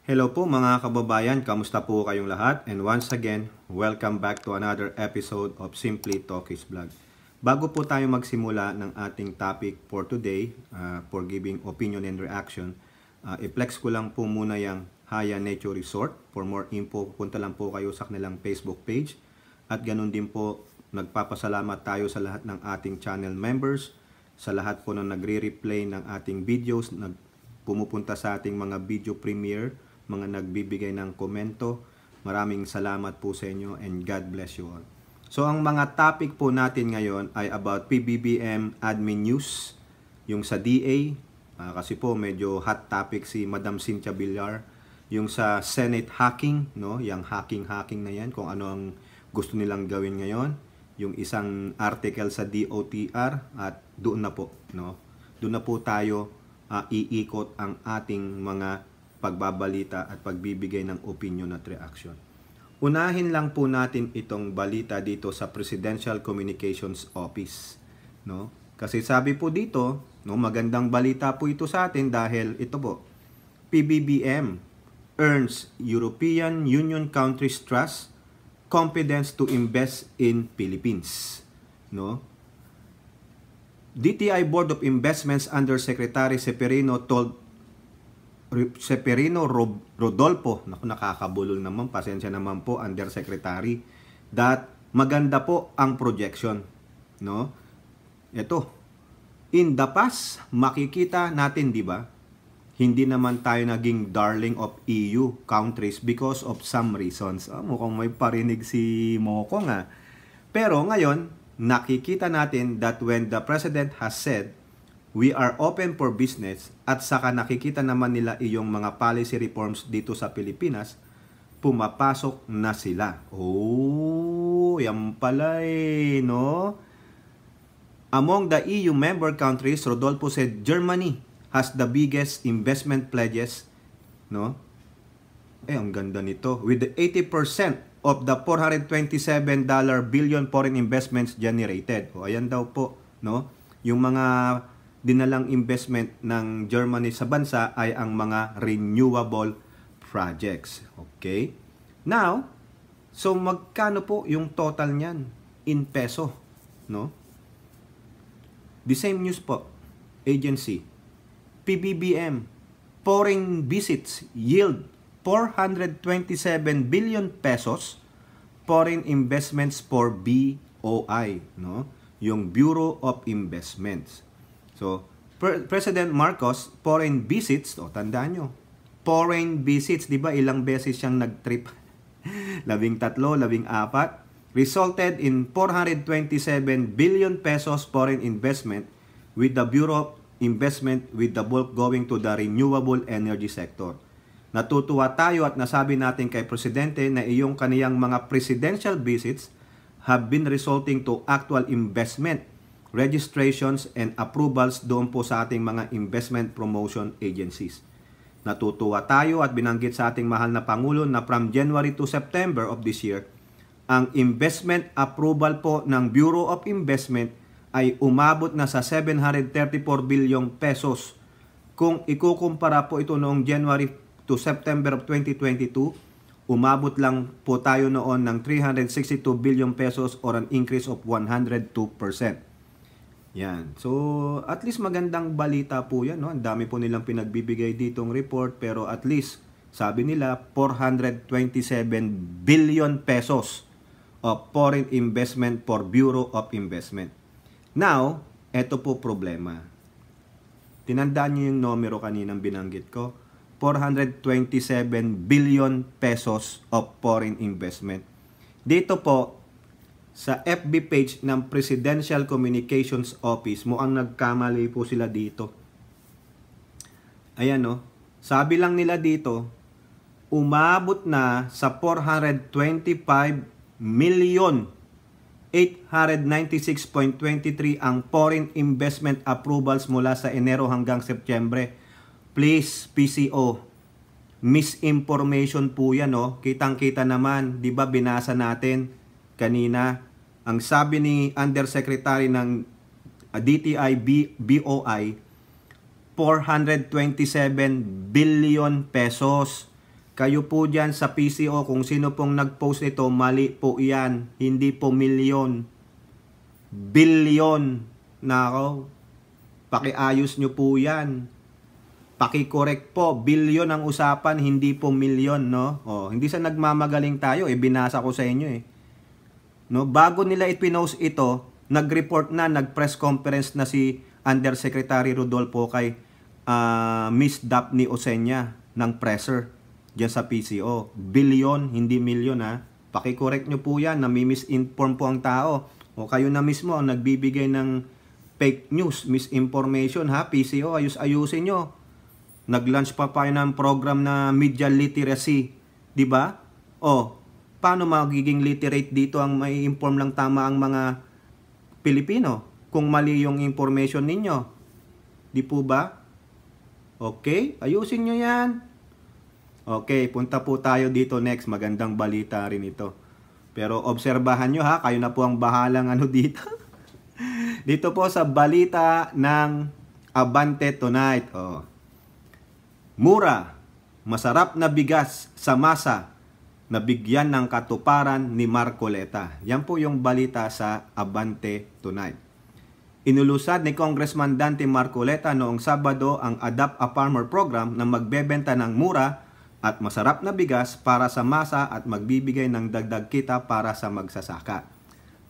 Hello po mga kababayan, kamusta po kayong lahat? And once again, welcome back to another episode of Simply Talkies Vlog. Bago po tayo magsimula ng ating topic for today, for giving opinion and reaction, i-flex ko lang po muna yung Haya Nature Resort. For more info, punta lang po kayo sa kanilang Facebook page. At ganun din po, nagpapasalamat tayo sa lahat ng ating channel members, sa lahat po na nagre-replay ng ating videos, pumupunta sa ating mga video premiere, mga nagbibigay ng komento. Maraming salamat po sa inyo and God bless you all. So ang mga topic po natin ngayon ay about PBBM admin news, yung sa DA, kasi po medyo hot topic si Madam Cynthia Villar, yung sa Senate hacking, no, yung hacking na yan, kung ano ang gusto nilang gawin ngayon, yung isang article sa DOTR, at doon na po, no, doon na po tayo iikot ang ating mga pagbabalita at pagbibigay ng opinion at reaction. Unahin lang po natin itong balita dito sa Presidential Communications Office, no? Kasi sabi po dito, no, magandang balita po ito sa atin dahil ito po, PBBM earns European Union countries trust, confidence to invest in Philippines, no? DTI Board of Investments under Secretary Seferino Rodolfo, nakakabulol naman, pasensya naman po, Undersecretary, that maganda po ang projection, no? Ito, in the past, makikita natin, di ba? Hindi naman tayo naging darling of EU countries because of some reasons. Mukhang may parinig si Moko nga. Pero ngayon, nakikita natin that when the President has said, we are open for business, at saka nakikita naman nila iyong mga policy reforms dito sa Pilipinas, pumapasok na sila. Oh, yan pala no? Among the EU member countries, Rodolfo said Germany has the biggest investment pledges, no? Ang ganda nito. With the 80% of the $427 billion foreign investments generated. Ayan daw po, no? Yung mga dinalang investment ng Germany sa bansa ay ang mga renewable projects. Okay? Now, so magkano po yung total niyan in peso, no? The same news po, agency, PBBM, foreign visits yield 427 billion pesos, foreign investments for BOI, no? Yung Bureau of Investments. So, President Marcos, foreign visits, tandaan nyo, foreign visits, di ba ilang beses siyang nag-trip? 13, 14, resulted in 427 billion pesos foreign investment with the Bureau of Investment, with the bulk going to the renewable energy sector. Natutuwa tayo at nasabi natin kay Presidente na iyong kaniyang mga presidential visits have been resulting to actual investment registrations and approvals doon po sa ating mga investment promotion agencies. Natutuwa tayo at binanggit sa ating mahal na Pangulo na from January to September of this year, ang investment approval po ng Bureau of Investment ay umabot na sa 734 billion pesos. Kung ikukumpara po ito noong January to September of 2022, umabot lang po tayo noon ng 362 billion pesos or an increase of 102%. Yan. So, at least magandang balita po yan, no? Ang dami po nilang pinagbibigay ditong report, pero at least, sabi nila, 427 billion pesos of foreign investment for Bureau of Investment. Now, eto po problema. Tinandaan niyo yung numero kaninang binanggit ko, 427 billion pesos of foreign investment. Dito po, sa FB page ng Presidential Communications Office, mukhang nagkamali po sila dito. Ayan, no? Sabi lang nila dito, umabot na sa 425,896.23 ang foreign investment approvals mula sa Enero hanggang Setyembre. Please, PCO, misinformation po yan, no? Kitang-kita naman, di ba binasa natin kanina, ang sabi ni Undersecretary ng DTI BOI, 427 billion pesos. Kayo po dyan sa PCO, kung sino pong nag-post nito, mali po yan. Hindi po milyon. Bilyon. Nako, pakiayos nyo po yan. Paki-correct po, bilyon ang usapan, hindi po milyon, no? Hindi sa nagmamagaling tayo, binasa ko sa inyo No, bago nila ipinost ito, nag-report na, nag-press conference na si Undersecretary Rodolfo kay Miss Daphne Osenia ng presser diyan sa PCO. Bilyon, hindi milyon ha. Paki-correct nyo po yan, nami-misinform po ang tao. O kayo na mismo ang nagbibigay ng fake news, misinformation ha. PCO, ayus-ayusin nyo. Nag-launch pa ng program na media literacy, 'di ba? Paano magiging literate dito ang may inform lang tama ang mga Pilipino kung mali yung information ninyo? Di po ba? Okay, ayusin nyo yan. Okay, punta po tayo dito next. Magandang balita rin ito. Pero obserbahan nyo ha, kayo na po ang bahalang dito. Dito po sa balita ng Abante Tonight. Mura, masarap na bigas sa masa na bigyan ng katuparan ni Marcoleta. Yan po yung balita sa Abante Tonight. Inulusad ni Congressman Dante Marcoleta noong Sabado ang Adopt a Farmer program na magbebenta ng mura at masarap na bigas para sa masa at magbibigay ng dagdag kita para sa magsasaka.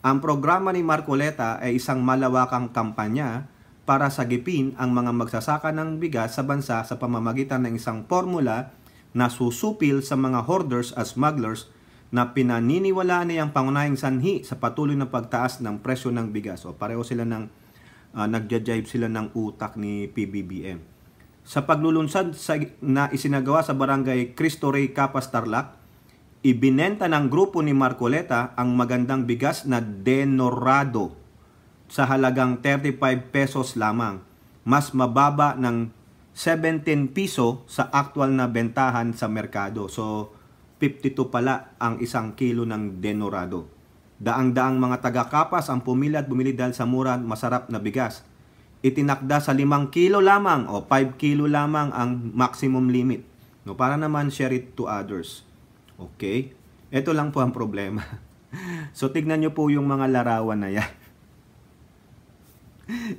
Ang programa ni Marcoleta ay isang malawakang kampanya para sagipin ang mga magsasaka ng bigas sa bansa sa pamamagitan ng isang formula na susupil sa mga hoarders at smugglers na pinaniniwalaan niyang pangunahing sanhi sa patuloy na pagtaas ng presyo ng bigas. Pareho sila nagja-jive sila ng utak ni PBBM. Sa paglulunsad na isinagawa sa barangay Cristo Rey, Capas, Tarlac, ibinenta ng grupo ni Marcoleta ang magandang bigas na Denorado sa halagang 35 pesos lamang, mas mababa ng 17 piso sa aktual na bentahan sa merkado. So, 52 pala ang isang kilo ng Denorado. Daang-daang mga taga-Kapas ang pumili at bumili dahil sa mura at masarap na bigas. Itinakda sa 5 kilo lamang o 5 kilo lamang ang maximum limit. No, para naman share it to others. Okay? Ito lang po ang problema. So, tignan nyo po yung mga larawan na yan.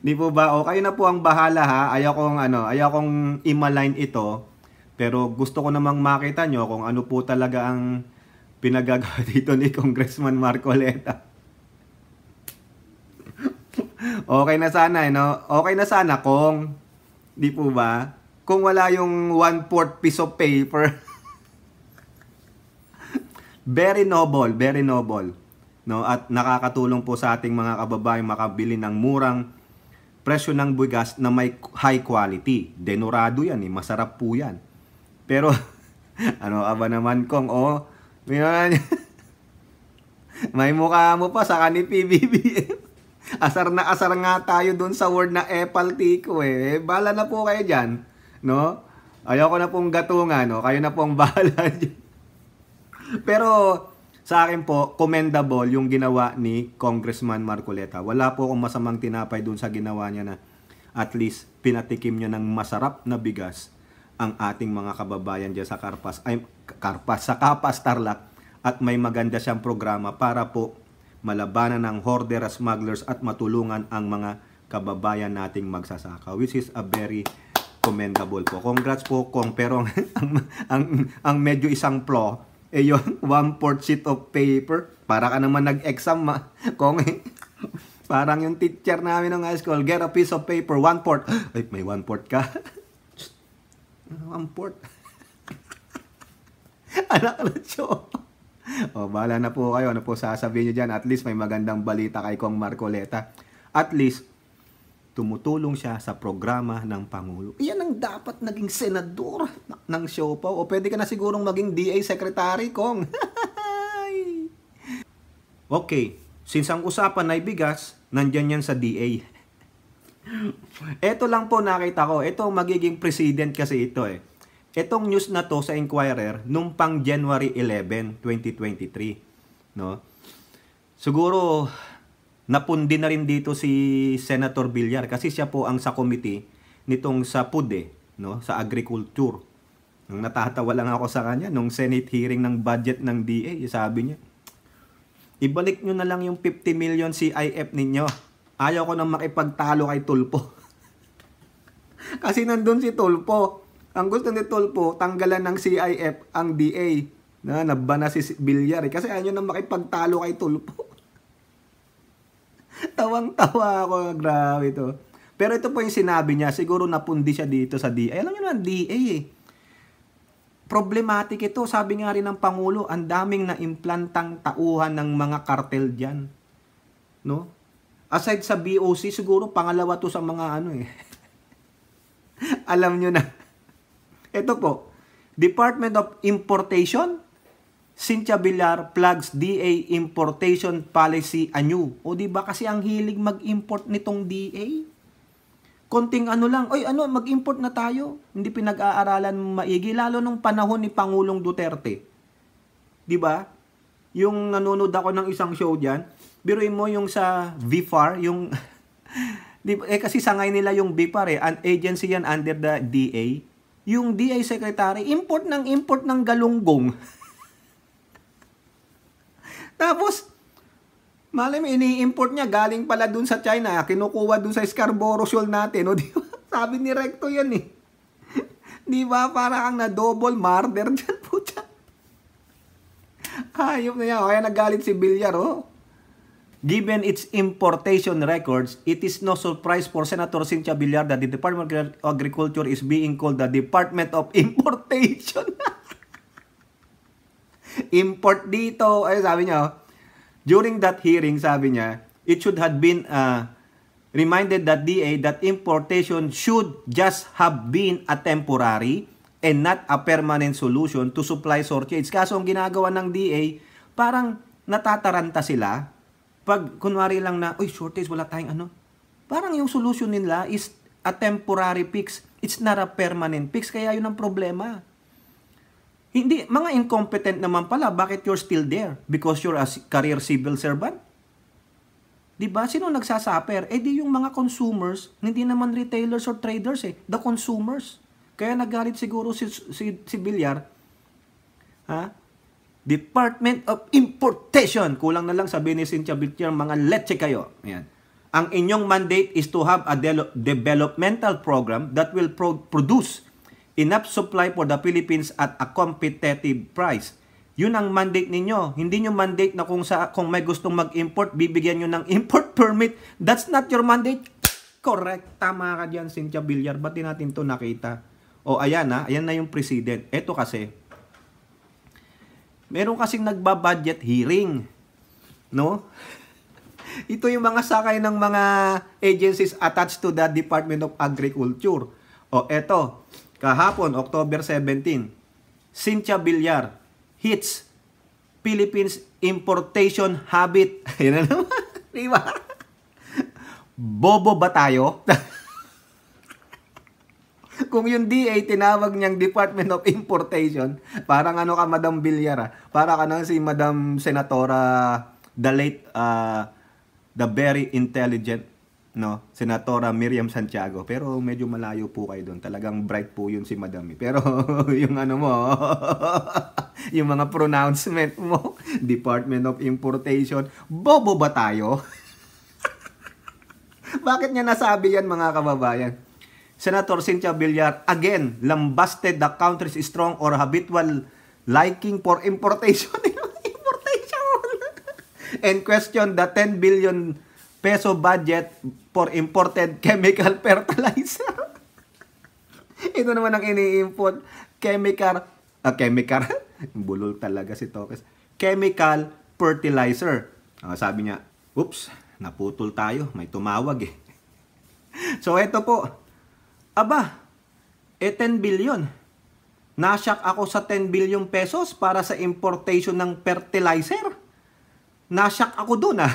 Di po ba? Kayo na po ang bahala ha. Ayaw kong i-malign ito. Pero gusto ko namang makita nyo kung ano po talaga ang pinagagawa dito ni Congressman Marcoleta. Okay na sana, no? Okay na sana kung, di po ba? Kung wala yung 1/4 piece of paper. Very noble, very noble. No? At nakakatulong po sa ating mga kababayan makabili ng murang presyo ng bigas na may high quality. Denorado yan, masarap po yan. Pero, aba naman kung, may mukha mo pa sa kanil PBBM. Asar na asar nga tayo dun sa word na epaltiko Bala na po kayo dyan, no? Ayaw ko na pong gatungan, no? Kayo na pong bahala dyan. Pero, sa akin po, commendable yung ginawa ni Congressman Marcoleta. Wala po akong masamang tinapay dun sa ginawa niya na at least pinatikim niya ng masarap na bigas ang ating mga kababayan dyan sa sa Capas, Tarlac, at may maganda siyang programa para po malabanan ng hoarder, smugglers at matulungan ang mga kababayan nating magsasaka, which is a very commendable po. Congrats po, Kong, pero ang medyo isang flaw yun, 1/4 sheet of paper. Para ka naman nag-exam, Kong. Parang yung teacher namin ng high school, get a piece of paper, 1/4. Ay, may 1/4 ka. 1/4. Anak na siyo. Bahala na po kayo. Ano po sasabihin nyo dyan? At least may magandang balita kay Kong Marcoleta. At least, tumutulong siya sa programa ng Pangulo. Iyan ang dapat naging senador ng Siopaw. O pwede ka na sigurong maging DA Secretary, Kong. Okay. Since ang usapan ay bigas, nandyan yan sa DA. Ito lang po nakita ko. Ito magiging president kasi ito Itong news na to sa Inquirer nung pang January 11, 2023. No? Siguro napundi na rin dito si Senator Villar kasi siya po ang sa committee nitong sa PUDE, no, sa agriculture. Nung natatawa lang ako sa kanya, nung Senate hearing ng budget ng DA, sabi niya, ibalik nyo na lang yung 50 million CIF ninyo. Ayaw ko nang makipagtalo kay Tulfo. Kasi nandun si Tulfo. Ang gusto ni Tulfo, tanggalan ng CIF ang DA. Nabana si Villar. Kasi ayaw nang makipagtalo kay Tulfo. Tawang-tawa ako. Grabe to. Pero ito po yung sinabi niya. Siguro napundi siya dito sa DA. Alam nyo naman, DA eh. Problematic ito. Sabi nga rin ng Pangulo, ang daming na-implantang tauhan ng mga kartel dyan. No? Aside sa BOC, siguro pangalawa to sa mga ano eh. Alam nyo na. Ito po, Department of Importation, Cynthia Villar plugs DA importation policy anew. O di ba kasi ang hilig mag-import nitong DA? Konting ano lang, oy ano, mag-import na tayo. Hindi pinag-aaralan maigi, lalo nung panahon ni Pangulong Duterte. Di ba? Yung nanonood ako ng isang show diyan, biruin mo yung sa VFAR, yung kasi sangay nila yung VFAR eh, an agency yan under the DA. Yung DA secretary, import ng galunggong. Tapos, malay mo, ini-import niya, galing pala dun sa China, kinukuha dun sa Scarborough Shoal natin, o di ba? Sabi ni Recto yan eh. Di ba? Para kang na-double murder dyan po dyan. Ayop na yan. Kaya nagalit si Villar, oh. Given its importation records, it is no surprise for Senator Cynthia Villar that the Department of Agriculture is being called the Department of Importation. Import dito. Ay, sabi niya, during that hearing, sabi niya, it should have been reminded that DA that importation should just have been a temporary and not a permanent solution to supply shortage. Kaso ang ginagawa ng DA, parang natataranta sila. Pag kunwari lang na, uy, shortage, wala tayong ano. Parang yung solution nila is a temporary fix. It's not a permanent fix. Kaya yun ang problema. Hindi, mga incompetent naman pala. Bakit you're still there? Because you're a career civil servant? Diba? Sino nagsasuffer? Di yung mga consumers, hindi naman retailers or traders eh. The consumers. Kaya nagalit siguro si Villar. Ha? Department of Importation. Kulang na lang sabihin ni Cynthia Villar, mga leche kayo. Ayan. Ang inyong mandate is to have a developmental program that will produce enough supply for the Philippines at a competitive price. Yun ang mandate ninyo. Hindi nyo mandate na kung may gustong mag-import, bibigyan nyo ng import permit. That's not your mandate. Correct. Tama ka dyan, Cynthia Villar. Ba't di natin to nakita? O ayan na. Ayan na yung president. Ito kasi, meron kasing nagbabudget hearing. No? Ito yung mga sakay ng mga agencies attached to the Department of Agriculture. O eto, kahapon, October 17, Cynthia Villar hits Philippines importation habit. Yan na naman. Diba? Bobo ba tayo? Kung yung DA tinawag niyang Department of Importation, parang ano ka, Madam Villar, para ka na si Madam Senatora, the late, the very intelligent, no, Senatora Miriam Santiago. Pero medyo malayo po kayo doon. Talagang bright po yun si Madam. Pero yung ano mo, yung mga pronouncement mo, Department of Importation, bobo ba tayo? Bakit niya nasabi yan, mga kababayan? Senator Cynthia Villar again lambasted the country's strong or habitual liking for importation and questioned the 10 billion peso budget for imported chemical fertilizer. Ito naman ang ini-import, chemical bulol talaga si Tokes, chemical fertilizer. Sabi niya, oops, naputol tayo, may tumawag eh. So ito po, aba, 10 billion. Nasyak ako sa 10 billion pesos para sa importation ng fertilizer. Nasyak ako dun ah.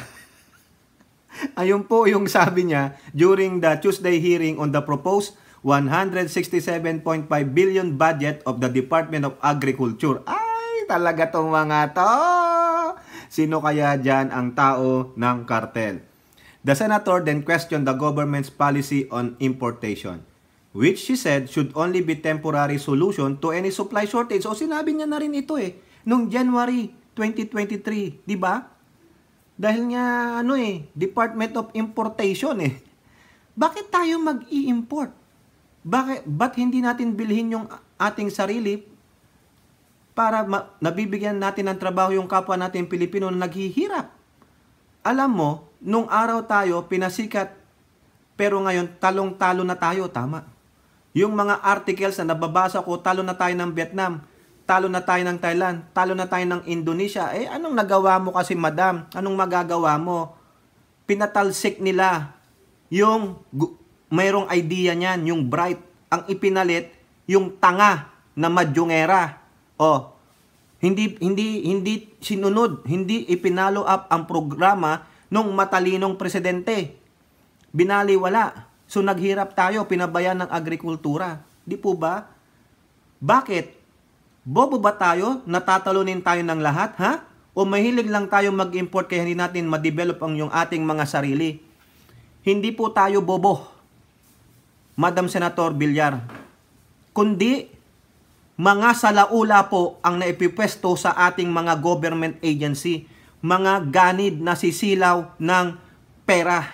Ayun po yung sabi niya during the Tuesday hearing on the proposed 167.5 billion budget of the Department of Agriculture. Ay, talaga tong mga to. Sino kaya dyan ang tao ng kartel? The senator then questioned the government's policy on importation. which she said should only be temporary solution to any supply shortage. O sinabi niya na rin ito nung January 2023, di ba? Dahil nga Department of Importation Bakit tayo mag-i-import? Ba't hindi natin bilhin yung ating sarili para nabibigyan natin ng trabaho yung kapwa natin Pilipino na naghihirap? Alam mo, nung araw tayo pinasikat, pero ngayon talong-talo na tayo, tama? Yung mga articles na nababasa ko, talo na tayo ng Vietnam, talo na tayo ng Thailand, talo na tayo ng Indonesia. Anong nagawa mo kasi, madam? Anong magagawa mo? Pinatalsik nila yung mayroong idea niyan, yung bright. Ang ipinalit, yung tanga na madyongera. Hindi sinunod, hindi ipinalo up ang programa ng matalinong presidente. Binaliwala. So naghirap tayo, pinabayaan ng agrikultura. Di po ba? Bakit? Bobo ba tayo? Natatalunin tayo ng lahat, ha? O mahilig lang tayo mag-import kaya hindi natin ma-develop yung ating mga sarili? Hindi po tayo bobo, Madam Senator Villar. Kundi, mga salaula po ang naipipwesto sa ating mga government agency. Mga ganid na sisilaw ng pera.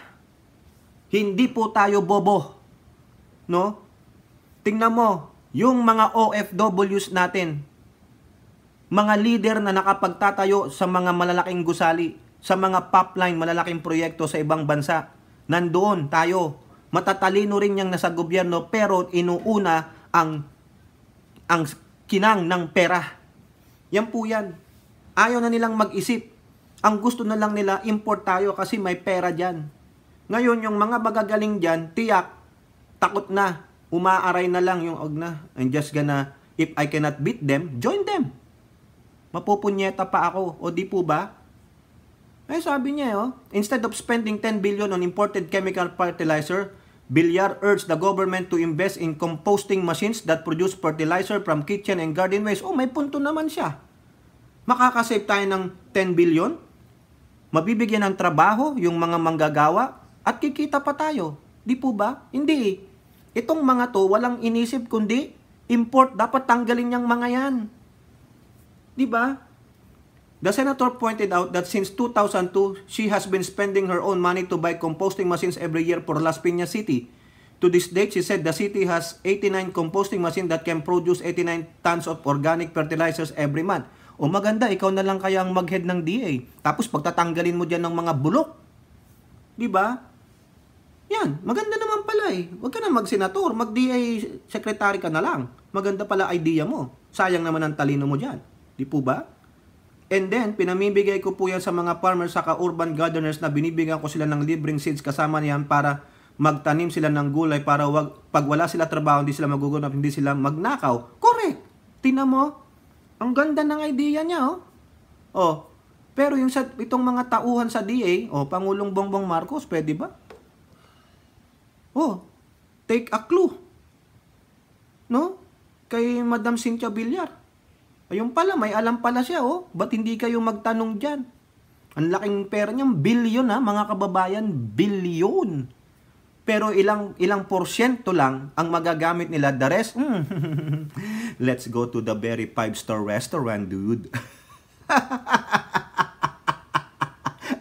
Hindi po tayo bobo. No? Tingnan mo, yung mga OFWs natin, mga leader na nakapagtatayo sa mga malalaking gusali, sa mga pipeline, malalaking proyekto sa ibang bansa, nandoon tayo. Matatalino rin yang nasa gobyerno, pero inuuna ang kinang ng pera. Yan po yan. Ayaw na nilang mag-isip. Ang gusto na lang nila, import tayo kasi may pera dyan. Ngayon, yung mga bagagaling dyan, tiyak, takot na, umaaray na lang yung I'm just gonna, if I cannot beat them, join them. Mapupunyeta pa ako, o di po ba? Sabi niya, instead of spending 10 billion on imported chemical fertilizer, Villar urged the government to invest in composting machines that produce fertilizer from kitchen and garden waste. May punto naman siya. Makakasave tayo ng 10 billion, mabibigyan ng trabaho yung mga manggagawa, at kikita pa tayo. Di po ba? Hindi. Itong mga to, walang inisip kundi import. Dapat tanggalin yung mga yan. Di ba? The senator pointed out that since 2002, she has been spending her own money to buy composting machines every year for Las Piñas City. To this date, she said the city has 89 composting machines that can produce 89 tons of organic fertilizers every month. Maganda, ikaw na lang kaya ang mag-head ng DA. Tapos pagtatanggalin mo dyan ng mga bulok. Di ba? Yan, maganda naman pala Huwag ka na mag-senator, mag-DA secretary ka na lang. Maganda pala idea mo. Sayang naman ang talino mo dyan. Di po ba? And then, pinamibigay ko po yan sa mga farmers saka urban gardeners na binibigyan ko sila ng libreng seeds kasama niyan para magtanim sila ng gulay para pag wala sila trabaho, hindi sila magugunap, hindi sila magnakaw. Correct! Tingnan mo, ang ganda ng idea niya, Pero itong mga tauhan sa DA, Pangulong Bongbong Marcos, pwede ba? Take a clue. No? Kay Madam Cynthia Villar. Ayun pala, may alam pala siya, Ba't hindi kayo magtanong dyan? Ang laking pera niya, bilyon mga kababayan, bilyon. Pero ilang porsyento lang ang magagamit nila. The rest, let's go to the very 5-star restaurant, dude.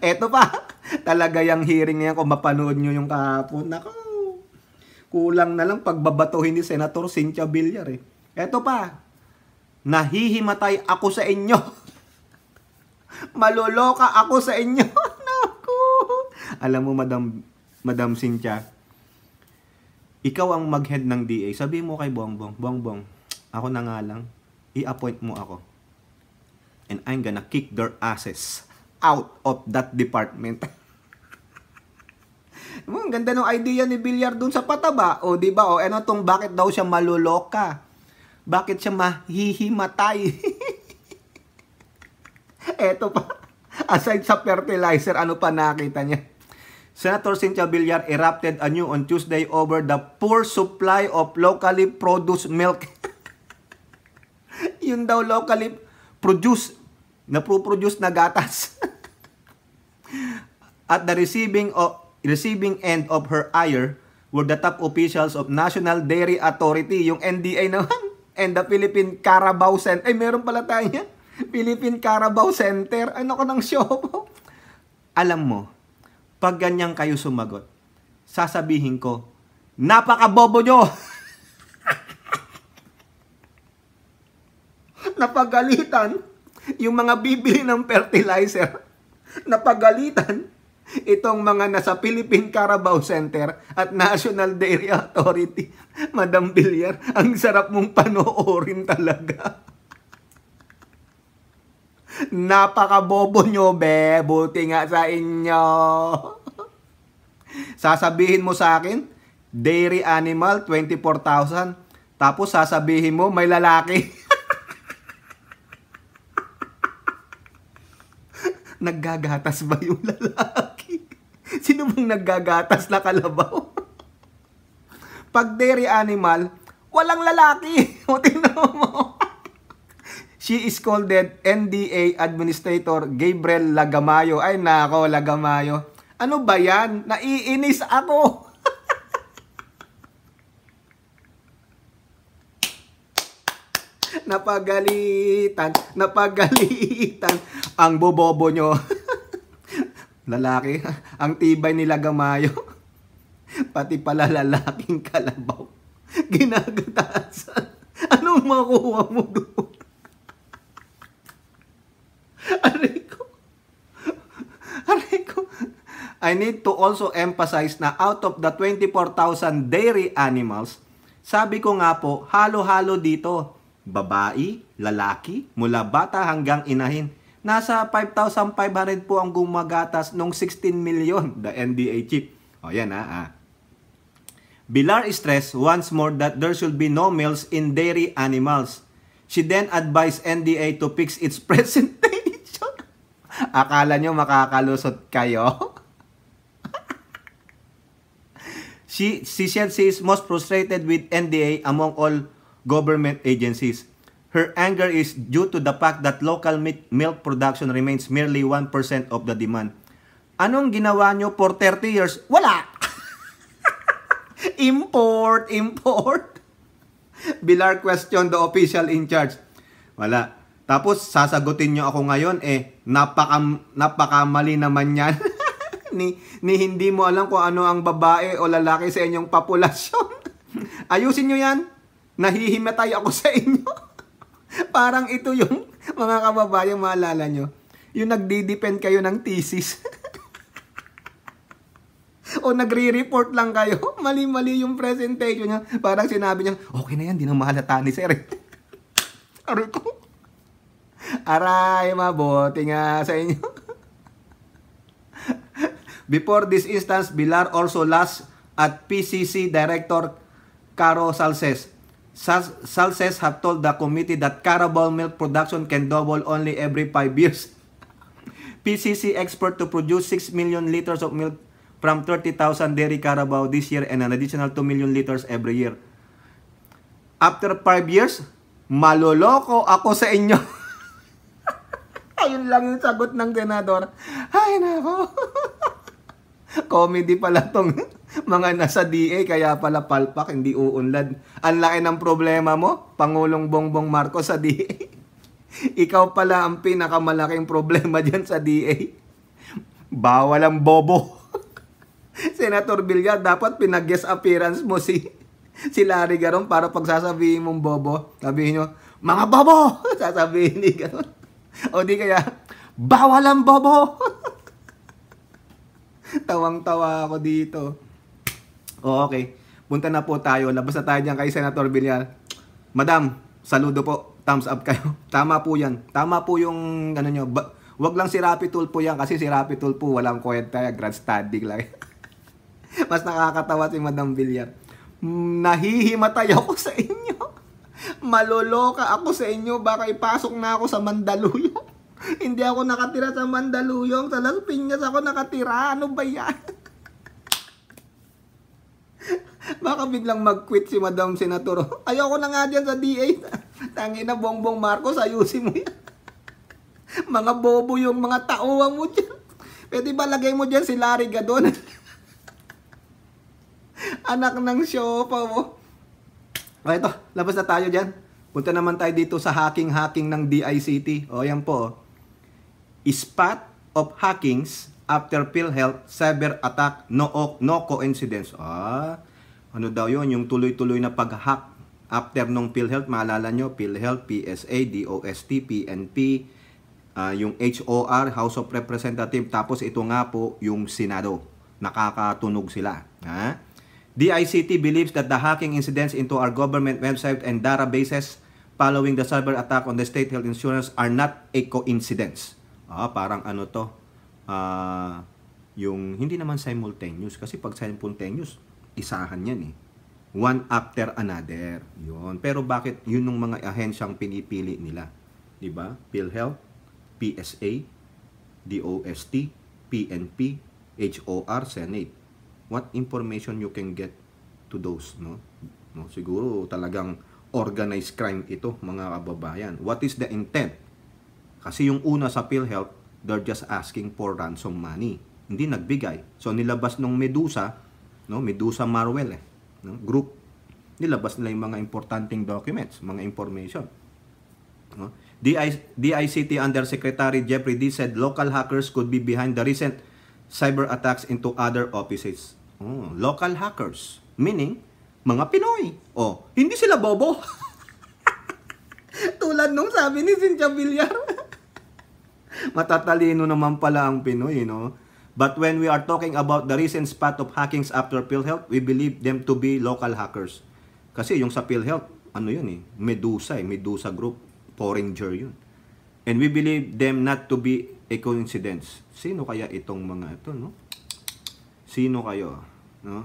Eto pa, talaga yung hearing niya kung mapanood nyo yung kahapon. Nako, kulang na lang pagbabatuhin ni Senator Cynthia Villar Eto pa, nahihimatay ako sa inyo. Maloloka ako sa inyo. Naku. Alam mo, Madam Cynthia, ikaw ang mag-head ng DA. Sabi mo kay Bongbong, Bongbong, ako na nga lang, i-appoint mo ako. And I'm gonna kick their asses out of that department. Ang ganda ng idea ni Villar dun sa pataba. Di ba? Bakit daw siya maluloka? Bakit siya mahihimatay? Eto pa. Aside sa fertilizer, ano pa nakita niya? Senator Cynthia Villar erupted anew on Tuesday over the poor supply of locally produced milk. Yun daw locally produced, na-produce na gatas. At the receiving end of her ire, were the top officials of National Dairy Authority, yung NDA naman, and the Philippine Carabao Center. Ay, meron pala tayo yan. Philippine Carabao Center. Ano ko ng show po? Alam mo, pag ganyan kayo sumagot, sasabihin ko, napakabobo nyo! Napagalitan yung mga bibili ng fertilizer. Napagalitan itong mga nasa Philippine Carabao Center at National Dairy Authority. Madam Villar, ang sarap mong panoorin talaga. Napakabobo nyo, be. Buti nga sa inyo. Sasabihin mo sa akin, dairy animal, 24,000. Tapos sasabihin mo, may lalaki. Naggagatas ba yung lalaki? Sino bang naggagatas na kalabaw? Pag dairy animal, walang lalaki. O, tingnan mo. She is called NDA Administrator Gabriel Lagamayo. Ay nako, Lagamayo. Ano ba yan? Naiinis ako. Napagalitan. Ang bobobo nyo. Lalaki, ang tibay ni Lagamayo. Pati pala lalaking kalabaw. Ginagatasan. Anong makuha mo doon? Aray ko. I need to also emphasize na out of the 24,000 dairy animals, sabi ko nga po, halo-halo dito. Babae, lalaki, mula bata hanggang inahin. Nasa 5,500 po ang gumagatas nung 16 million, the NDA chief. O yan Villar stressed once more that there should be no males in dairy animals. She then advised NDA to fix its presentation. Akala nyo makakalusot kayo? She said she is most frustrated with NDA among all government agencies. Her anger is due to the fact that local milk production remains merely 1% of the demand. Anong ginawa nyo for 30 years? Wala! Import! Villar questioned the official in charge. Wala. Tapos sasagutin nyo ako ngayon, napakamali naman yan. ni hindi mo alam kung ano ang babae o lalaki sa inyong populasyon. Ayusin nyo yan. Nahihimatay ako sa inyo. Parang ito yung mga kababayan, maalala nyo. Yung nagdi-depend kayo ng thesis. O nagre-report lang kayo. Mali-mali yung presentation niya. Parang sinabi niya, okay na yan, di na mahalata ni sir. Aray ko. Aray, mabuti nga sa inyo. Before this instance, Villar also lost at PCC Director Caro Salces. Salces have told the committee that Carabao milk production can double only every 5 years. PCC expert to produce 6 million liters of milk from 30,000 dairy Carabao this year and an additional 2 million liters every year. After 5 years, maloloko ako sa inyo. Ayun lang yung sagot ng senador. Ay nako. Comedy pala tong mga nasa DA, kaya pala palpak, hindi uunlad. Ang laki ng problema mo, Pangulong Bongbong Marcos sa DA. Ikaw pala ang pinakamalaking problema dyan sa DA. Bawal ang bobo. Senator Villar, dapat pinag-guest appearance mo si Larry Garon para pagsasabihin mong bobo, sabihin nyo, mga bobo! Sasabihin ni Garon. O di kaya, bawal ang bobo! Tawang-tawa ako dito. O okay, punta na po tayo. Labas na tayo dyan kay Senator Villar. Madam, saludo po. Thumbs up kayo. Tama po yan. Tama po yung ano nyo. Wag lang si Rapi Tulfo yan kasi si Rapi Tulfo walang kwenta. Grad study lang. Mas nakakatawa si Madam Villar. Nahihimatay ako sa inyo. Maloloka ako sa inyo. Baka ipasok na ako sa Mandaluyong. Hindi ako nakatira sa Mandaluyong. Sa Las Piñas ako nakatira. Ano ba yan? Baka biglang mag-quit si Madam Senator. Ayoko na nga dyan sa DA. Tangina Bongbong Marcos, ayusin mo yan. Mga bobo yung mga tauhan mo dyan. Pwede ba lagay mo dyan si Larry Gadon? Anak ng siopaw. O ito, labas na tayo dyan. Punta naman tayo dito sa hacking ng DICT. O yan po. Spot of hackings after PhilHealth cyber attack, no coincidence. Ano daw yun? Yung tuloy-tuloy na pag-hack after nung PhilHealth. Maalala nyo, PhilHealth, PSA, DOST, PNP, yung HOR, House of Representatives, tapos ito nga po yung Senado. Nakakatunog sila. DICT believes that the hacking incidents into our government website and databases following the cyber attack on the state health insurance are not a coincidence. Parang ano to, yung hindi naman simultaneous. Kasi pag simultaneous, isahan yan eh. One after another. Yun. Pero bakit yun ng mga ahensyang pinipili nila? Diba? PhilHealth, PSA, DOST, PNP, HOR, Senate. What information you can get to those, no? Siguro talagang organized crime ito, mga kababayan. What is the intent? Kasi yung una sa PhilHealth, they're just asking for ransom money. Hindi nagbigay. So nilabas nung Medusa, no? Medusa Marwell no? Group. Nilabas nila yung mga importanteng documents, mga information. No? DICT Undersecretary Jeffrey D. said local hackers could be behind the recent cyber attacks into other offices. Local hackers, meaning mga Pinoy. Hindi sila bobo. Tulad nung sabi ni Cynthia Villar. Matatalino naman pala ang Pinoy, no? But when we are talking about the recent spot of hackings after PhilHealth, we believe them to be local hackers. Kasi yung sa PhilHealth, ano yun eh? Medusa Group, Foreigner yun. And we believe them not to be a coincidence. Sino kaya itong mga ito, no? Sino kayo? No?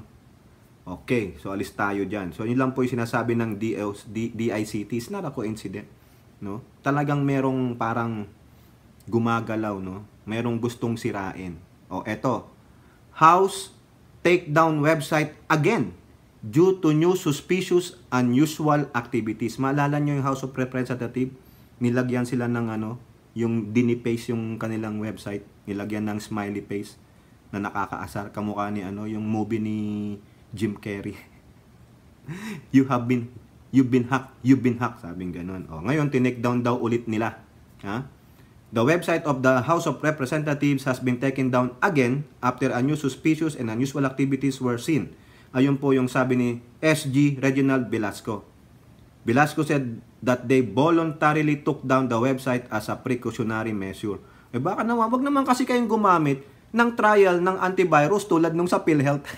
Okay, so alis tayo dyan. So yun lang po yung sinasabi ng DICT. It's not a coincidence. No? Talagang merong parang gumagalaw, no? Merong gustong sirain. Eto. House take down website again due to new suspicious unusual activities. Maalala nyo yung House of Representatives? Nilagyan sila ng yung dinipaste yung kanilang website. Nilagyan ng smiley face na nakakaasar, kamukha ni yung movie ni Jim Carrey. You've been hacked, sabing ganun. Ngayon tinake down daw ulit nila. The website of the House of Representatives has been taken down again after a new suspicious and unusual activities were seen. Ayun po yung sabi ni SG Reginald Velasco. Velasco said that they voluntarily took down the website as a precautionary measure. Baka naman, wag naman kasi kayong gumamit ng trial ng antivirus tulad nung sa PhilHealth.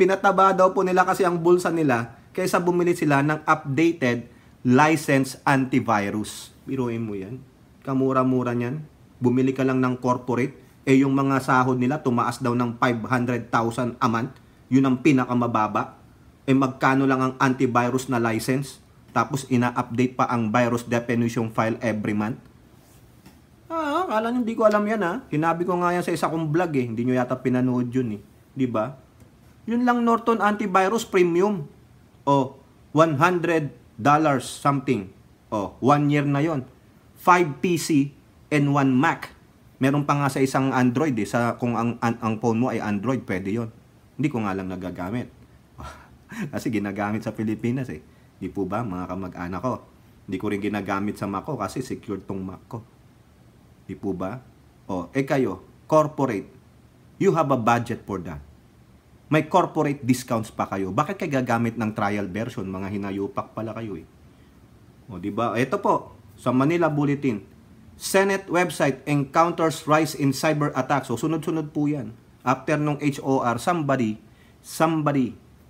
Pinataba daw po nila kasi ang bulsa nila kaysa bumili sila ng updated licensed antivirus. Biruin mo yan. Kamura-mura niyan. Bumili ka lang ng corporate. Yung mga sahod nila tumaas daw ng 500,000 a month. Yun ang pinakamababa. Magkano lang ang antivirus na license? Tapos ina-update pa ang virus definition file every month. Akala nyo hindi ko alam yan Hinabi ko nga yan sa isa kong vlog Hindi nyo yata pinanood yun Diba? Yun lang Norton Antivirus Premium. $100 something. 1 year na yon. 5 PC and 1 Mac. Meron pa nga sa isang Android kung ang phone mo ay Android, pwede yon. Hindi ko nga lang nagagamit. Kasi ginagamit sa Pilipinas Di po ba mga kamag-anak ko? Hindi ko rin ginagamit sa Mac ko kasi secured tong Mac ko. Di po ba? Kayo, corporate, you have a budget for that. May corporate discounts pa kayo. Bakit kayo gagamit ng trial version? Mga hinayupak pala kayo di ba? Ito po, sa Manila Bulletin, Senate website encounters rise in cyber attacks. Sunod-sunod po yan. After nung HOR, somebody,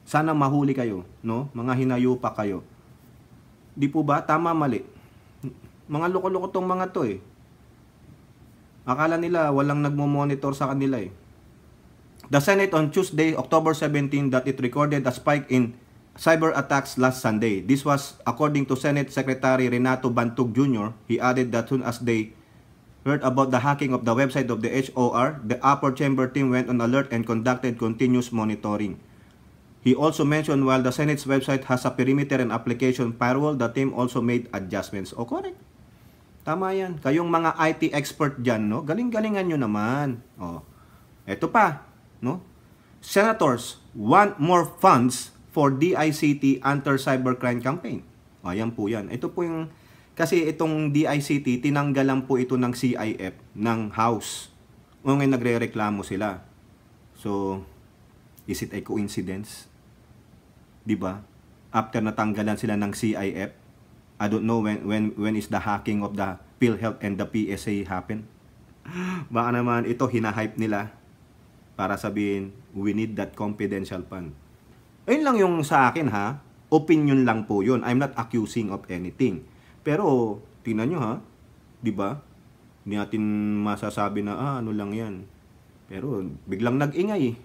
sana mahuli kayo, no? Mga hinayupak kayo. Di po ba? Tama, mali. Mga loko-loko tong mga to Akala nila walang nagmo-monitor sa kanila The Senate on Tuesday, October 17, that it recorded a spike in cyber attacks last Sunday. This was according to Senate Secretary Renato Bantug Jr. He added that soon as they heard about the hacking of the website of the HOR, the upper chamber team went on alert and conducted continuous monitoring. He also mentioned while the Senate's website has a perimeter and application firewall, the team also made adjustments. Correct. Tama yan. Kayong mga IT expert dyan, no? Galing-galingan nyo naman. Eto pa, no? senators want more funds for DICT anti-cybercrime campaign. Ayan po yan. Ito po yung, kasi itong DICT, tinanggalan po ito ng CIF ng House. O ngayon nagre-reklamo sila. So, is it a coincidence? Diba? After natanggalan sila ng CIF, I don't know when is the hacking of the PhilHealth and the PSA happen. Baka naman ito hinahype nila para sabihin, we need that confidential fund. Ayun lang yung sa akin ha. Opinion lang po yun. I'm not accusing of anything. Pero, tingnan nyo ha. Diba? Hindi natin masasabi na, ano lang yan. Pero, biglang nag-ingay eh.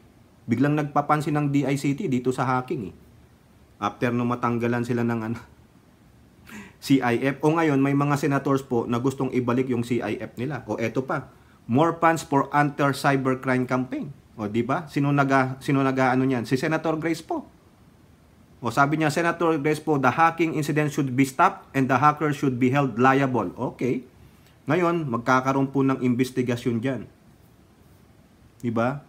Biglang nagpapansin ng DICT dito sa hacking eh. After no matanggalan sila ng CIF. O ngayon, may mga senators po na gustong ibalik yung CIF nila. O eto pa, more funds for anti-cybercrime campaign. O di ba? Sino ano niyan? Si Senator Grace po. O sabi niya, Senator Grace po, the hacking incident should be stopped and the hacker should be held liable. Okay. Ngayon, magkakaroon po ng investigasyon diyan. Di ba?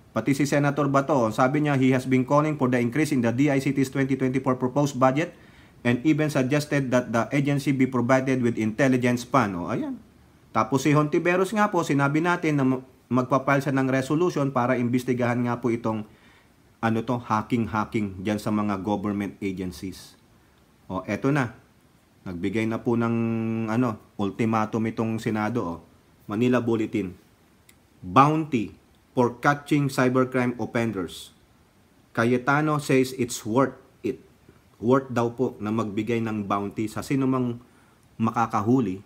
Pati si Senator Bato, sabi niya, he has been calling for the increase in the DICT's 2024 proposed budget and even suggested that the agency be provided with intelligence fund. O ayan. Tapos si Hontiveros nga po, sinabi natin na magpapile siya ng resolution para imbestigahan nga po itong hacking dyan sa mga government agencies. O, eto na. Nagbigay na po ng ultimatum itong Senado. O. Manila Bulletin. Bounty for catching cybercrime offenders. Cayetano says it's worth it. Worth daw po na magbigay ng bounty sa sinumang makakahuli.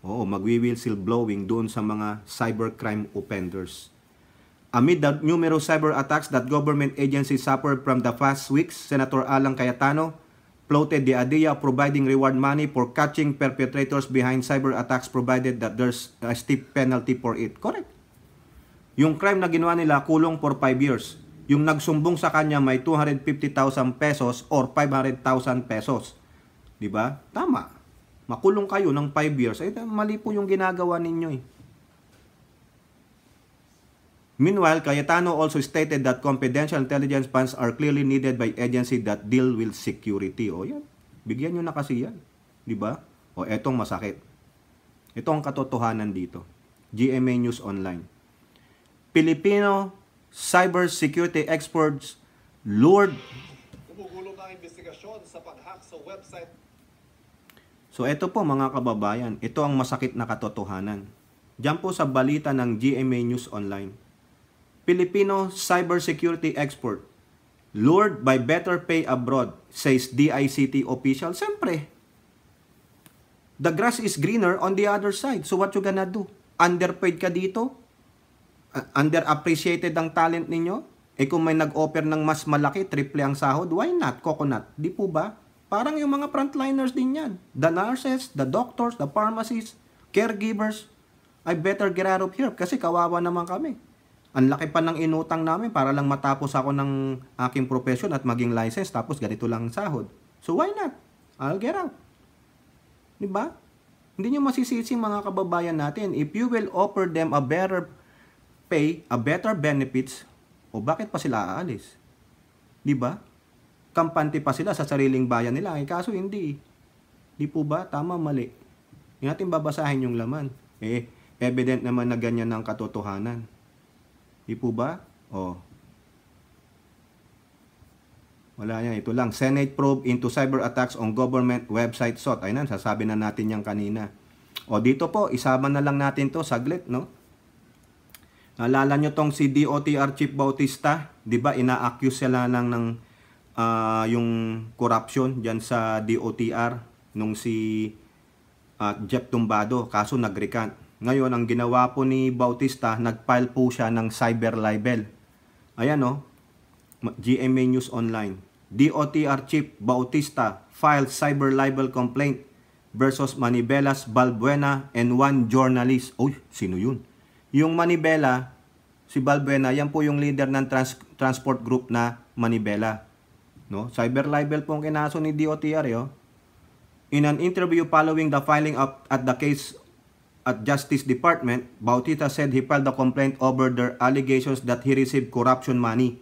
Oo, magwi-whistle blowing doon sa mga cybercrime offenders. Amid the numerous cyber attacks that government agencies suffered from the past weeks, Senator Alan Cayetano floated the idea of providing reward money for catching perpetrators behind cyber attacks provided that there's a steep penalty for it. Correct. Yung crime na ginawa nila, kulong for 5 years. Yung nagsumbong sa kanya may 250,000 pesos or 500,000 pesos. Diba? Tama. Makulong kayo ng 5 years. Ay, mali po yung ginagawa ninyo eh. Meanwhile, Cayetano also stated that confidential intelligence funds are clearly needed by agency that deal with security. O yan, bigyan nyo na kasi yan. Diba? O etong masakit. Ito ang katotohanan dito. GMA News Online. Filipino cybersecurity experts lured. Gumugulong ang investigasyon sa pag-hack sa website. So ito po mga kababayan, ito ang masakit na katotohanan. Diyan po sa balita ng GMA News Online. Filipino cybersecurity expert lured by better pay abroad, says DICT official. Siyempre, the grass is greener on the other side. So what you gonna do? Underpaid ka dito? Underappreciated ang talent ninyo? Eh kung may nag-offer ng mas malaki, triple ang sahod, why not? Coconut, di po ba? Parang yung mga frontliners din yan. The nurses, the doctors, the pharmacists, caregivers. I better get out of here kasi kawawa naman kami. Ang laki pa ng inutang namin para lang matapos ako ng aking profession at maging license tapos ganito lang ang sahod. So why not? I'll get out. Diba? Hindi nyo masisisi mga kababayan natin. If you will offer them a better pay, a better benefits, o bakit pa sila aalis? Diba? Kampante pa sila sa sariling bayan nila. Eh, kaso hindi. Di po ba? Tama, mali. Hindi natin babasahin yung laman. Eh, evident naman na ganyan ang katotohanan. Di po ba? Oh. Wala yan. Ito lang. Senate probe into cyber attacks on government website SOT. Ayun, sasabi na natin yan kanina. O dito po, isama na lang natin to saglit, no? Naalala nyo tong si DOTR Chief Bautista? Di ba, ina-accuse sila lang ng yung corruption dyan sa DOTR nung si Jeff Tumbado. Kaso nag-recant. Ngayon, ang ginawa po ni Bautista, nag-file po siya ng cyber libel. Ayan o, GMA News Online. DOTR Chief Bautista filed cyber libel complaint versus Manibelas, Balbuena, and one journalist. Uy, sino yun? Yung Manibela, si Balbuena, yan po yung leader ng transport group na Manibela. No? Cyber libel po ang kinaso ni DOTR. Yo. In an interview following the filing up at the case at Justice Department, Bautista said he filed a complaint over their allegations that he received corruption money.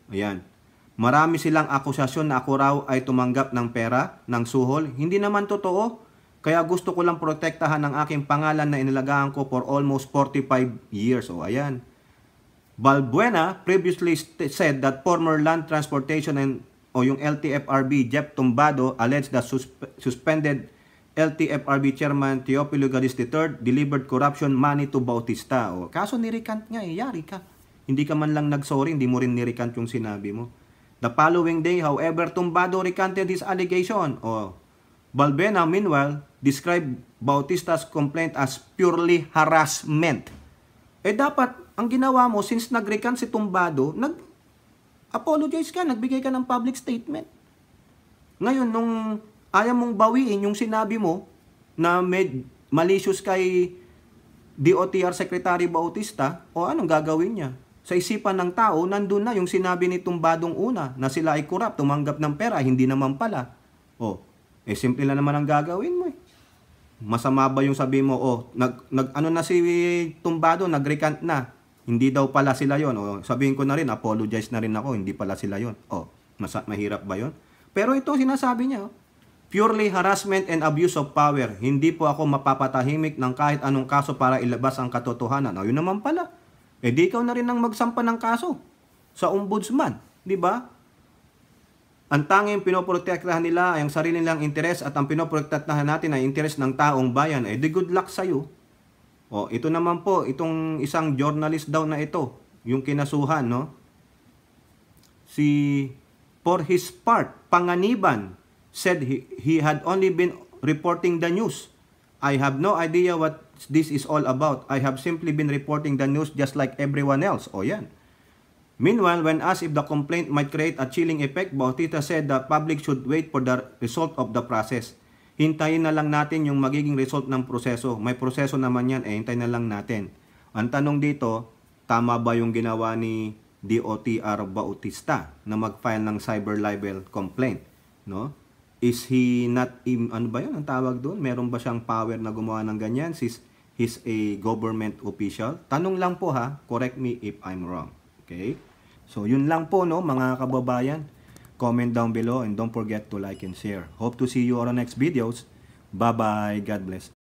Ayan. Marami silang akusasyon na ako raw ay tumanggap ng pera, ng suhol. Hindi naman totoo. Kaya gusto ko lang protektahan ang aking pangalan na inalagaan ko for almost 45 years. O ayan. Balbuena previously said that former Land Transportation o yung LTFRB Jeff Tumbado alleged that suspended LTFRB Chairman Teofilo Gadis III delivered corruption money to Bautista. O, kaso nirikant nga yari ka. Hindi ka man lang nagsorry, hindi mo rin nirikant yung sinabi mo. The following day, however, Tumbado recanted his allegation. O, Balbuena, meanwhile, described Bautista's complaint as purely harassment. Dapat, ang ginawa mo, since nag-recant si Tumbado, nag-apologize ka, nagbigay ka ng public statement. Ngayon, nung ayaw mong bawiin yung sinabi mo na malicious kay DOTR Secretary Bautista, o anong gagawin niya? Sa isipan ng tao, nandun na yung sinabi ni Tumbadong una na sila ay corrupt, tumanggap ng pera, hindi naman pala. Simple na naman ang gagawin mo. Masama ba yung sabi mo, ano na si Tumbado, nag-recant na. Hindi daw pala sila yon. Sabihin ko na rin, apologize na rin ako, hindi pala sila yon. Mahirap ba yon? Pero ito sinasabi niya, purely harassment and abuse of power. Hindi po ako mapapatahimik ng kahit anong kaso para ilabas ang katotohanan. Yun naman pala. Di ikaw na rin ang magsampa ng kaso sa ombudsman. Di ba? Ang tanging pinoprotektahan nila ay ang sarili nilang interes at ang pinoprotektahan natin ay interes ng taong bayan. Di good luck sa'yo. Ito naman po, itong isang journalist daw na ito, yung kinasuhan, no? For his part, Panganiban said he had only been reporting the news. I have no idea what this is all about. I have simply been reporting the news just like everyone else. Yan. Meanwhile, when asked if the complaint might create a chilling effect, Bautista said the public should wait for the result of the process. Hintayin na lang natin yung magiging result ng proseso. May proseso naman yan, hintayin na lang natin. Ang tanong dito, tama ba yung ginawa ni DOTR Bautista na mag-file ng cyber libel complaint? No? Is he not, ano ba yun ang tawag doon? Meron ba siyang power na gumawa ng ganyan? He's a government official? Tanong lang po ha, correct me if I'm wrong. Okay? So yun lang po no mga kababayan. Comment down below and don't forget to like and share. Hope to see you on our next videos. Bye bye. God bless.